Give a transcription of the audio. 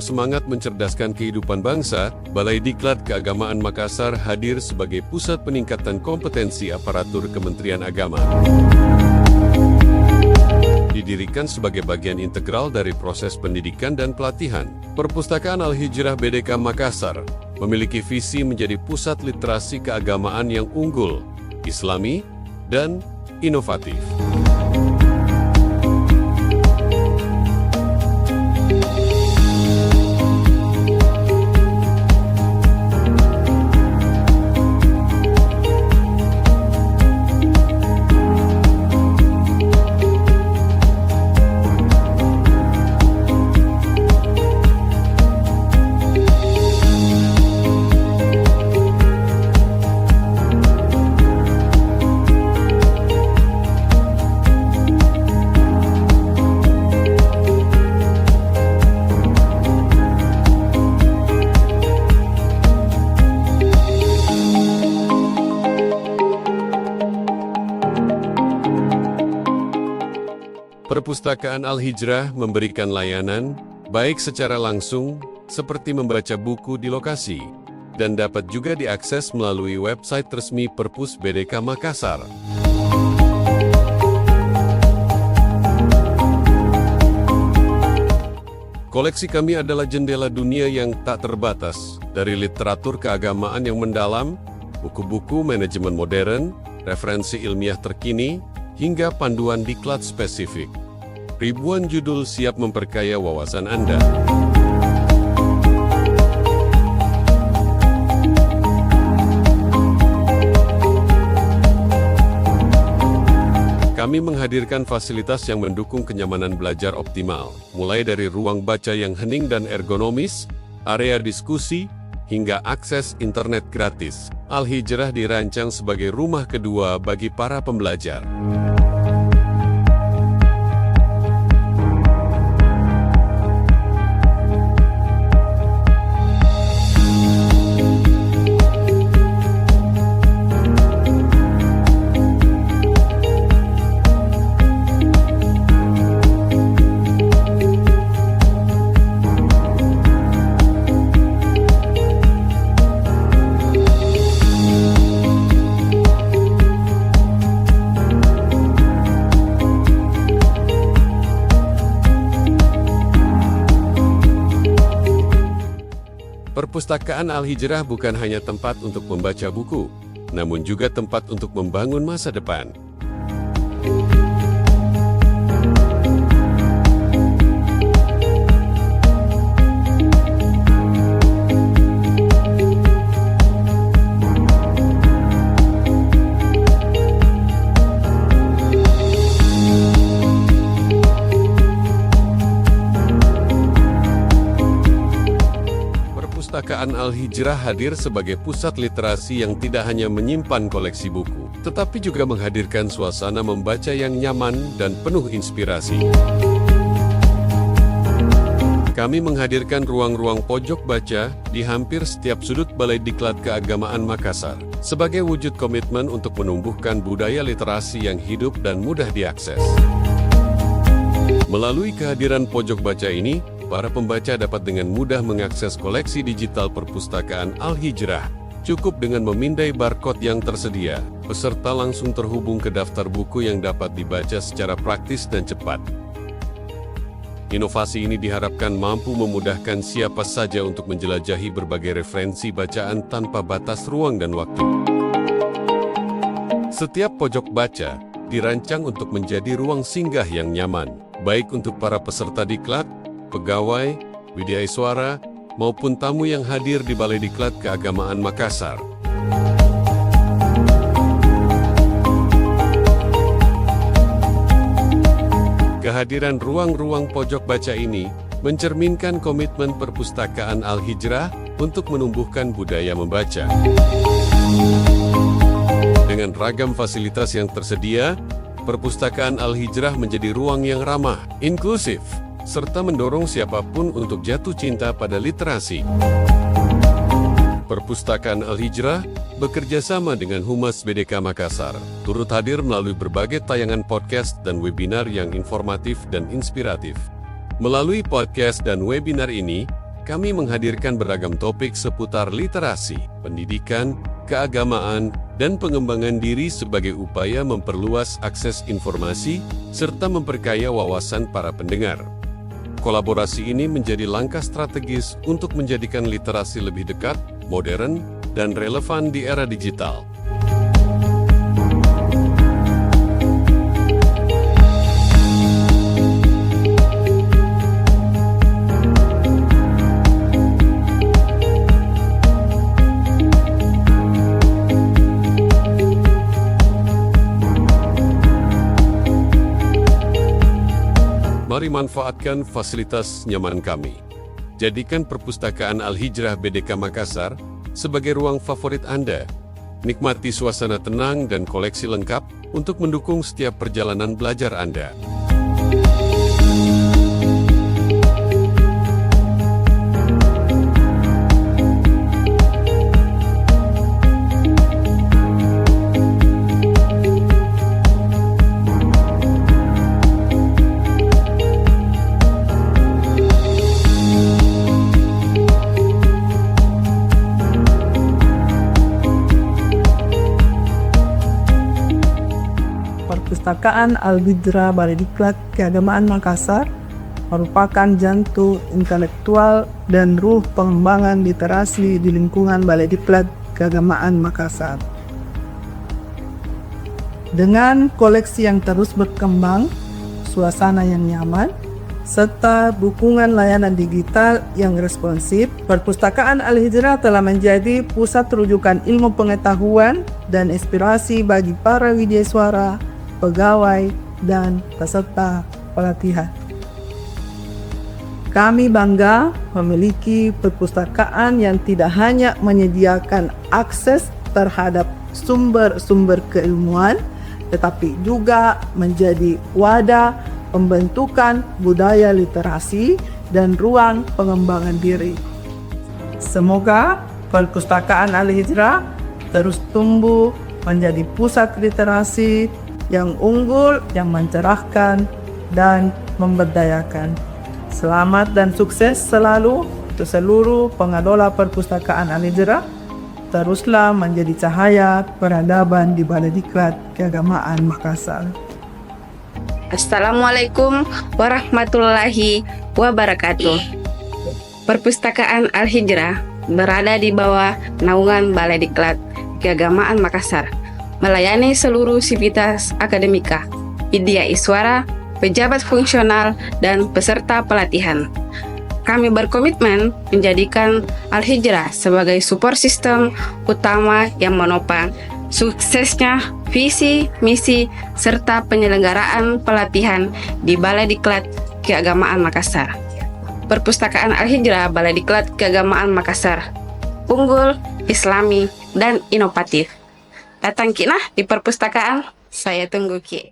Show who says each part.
Speaker 1: Dalam semangat mencerdaskan kehidupan bangsa, Balai Diklat Keagamaan Makassar hadir sebagai pusat peningkatan kompetensi aparatur Kementerian Agama. Didirikan sebagai bagian integral dari proses pendidikan dan pelatihan, Perpustakaan Al-Hijrah BDK Makassar memiliki visi menjadi pusat literasi keagamaan yang unggul, Islami, dan inovatif. Perpustakaan Al-Hijrah memberikan layanan, baik secara langsung, seperti membaca buku di lokasi, dan dapat juga diakses melalui website resmi Perpus BDK Makassar. Koleksi kami adalah jendela dunia yang tak terbatas, dari literatur keagamaan yang mendalam, buku-buku manajemen modern, referensi ilmiah terkini, hingga panduan diklat spesifik. Ribuan judul siap memperkaya wawasan Anda. Kami menghadirkan fasilitas yang mendukung kenyamanan belajar optimal, mulai dari ruang baca yang hening dan ergonomis, area diskusi, hingga akses internet gratis. Al-Hijrah dirancang sebagai rumah kedua bagi para pembelajar. Perpustakaan Al-Hijrah bukan hanya tempat untuk membaca buku, namun juga tempat untuk membangun masa depan. Perpustakaan Al-Hijrah hadir sebagai pusat literasi yang tidak hanya menyimpan koleksi buku, tetapi juga menghadirkan suasana membaca yang nyaman dan penuh inspirasi. Kami menghadirkan ruang-ruang pojok baca di hampir setiap sudut Balai Diklat Keagamaan Makassar, sebagai wujud komitmen untuk menumbuhkan budaya literasi yang hidup dan mudah diakses. Melalui kehadiran pojok baca ini, para pembaca dapat dengan mudah mengakses koleksi digital Perpustakaan Al-Hijrah. Cukup dengan memindai barcode yang tersedia, peserta langsung terhubung ke daftar buku yang dapat dibaca secara praktis dan cepat. Inovasi ini diharapkan mampu memudahkan siapa saja untuk menjelajahi berbagai referensi bacaan tanpa batas ruang dan waktu. Setiap pojok baca dirancang untuk menjadi ruang singgah yang nyaman, baik untuk para peserta diklat, pegawai, widyaswara, maupun tamu yang hadir di Balai Diklat Keagamaan Makassar. Kehadiran ruang-ruang pojok baca ini mencerminkan komitmen Perpustakaan Al-Hijrah untuk menumbuhkan budaya membaca. Dengan ragam fasilitas yang tersedia, Perpustakaan Al-Hijrah menjadi ruang yang ramah, inklusif, serta mendorong siapapun untuk jatuh cinta pada literasi. Perpustakaan Al-Hijrah bekerja sama dengan Humas BDK Makassar, turut hadir melalui berbagai tayangan podcast dan webinar yang informatif dan inspiratif. Melalui podcast dan webinar ini, kami menghadirkan beragam topik seputar literasi, pendidikan, keagamaan, dan pengembangan diri sebagai upaya memperluas akses informasi serta memperkaya wawasan para pendengar. Kolaborasi ini menjadi langkah strategis untuk menjadikan literasi lebih dekat, modern, dan relevan di era digital. Mari manfaatkan fasilitas nyaman kami. Jadikan Perpustakaan Al-Hijrah BDK Makassar sebagai ruang favorit Anda. Nikmati suasana tenang dan koleksi lengkap untuk mendukung setiap perjalanan belajar Anda.
Speaker 2: Perpustakaan Al-Hijrah Balai Diklat Keagamaan Makassar merupakan jantung intelektual dan ruh pengembangan literasi di lingkungan Balai Diklat Keagamaan Makassar. Dengan koleksi yang terus berkembang, suasana yang nyaman, serta dukungan layanan digital yang responsif, Perpustakaan Al-Hijrah telah menjadi pusat rujukan ilmu pengetahuan dan inspirasi bagi para widyaswara, pegawai, dan peserta pelatihan. Kami bangga memiliki perpustakaan yang tidak hanya menyediakan akses terhadap sumber-sumber keilmuan, tetapi juga menjadi wadah pembentukan budaya literasi dan ruang pengembangan diri. Semoga Perpustakaan Al-Hijrah terus tumbuh menjadi pusat literasi yang unggul, yang mencerahkan, dan memberdayakan. Selamat dan sukses selalu untuk seluruh pengelola Perpustakaan Al-Hijrah. Teruslah menjadi cahaya peradaban di Balai Diklat Keagamaan Makassar.
Speaker 3: Assalamualaikum warahmatullahi wabarakatuh. Perpustakaan Al-Hijrah berada di bawah naungan Balai Diklat Keagamaan Makassar, melayani seluruh sivitas akademika, widya iswara, pejabat fungsional, dan peserta pelatihan. Kami berkomitmen menjadikan Al-Hijrah sebagai support system utama yang menopang suksesnya visi, misi, serta penyelenggaraan pelatihan di Balai Diklat Keagamaan Makassar. Perpustakaan Al-Hijrah Balai Diklat Keagamaan Makassar, unggul, islami, dan inovatif. Datang Ki nah di perpustakaan, saya tunggu Ki.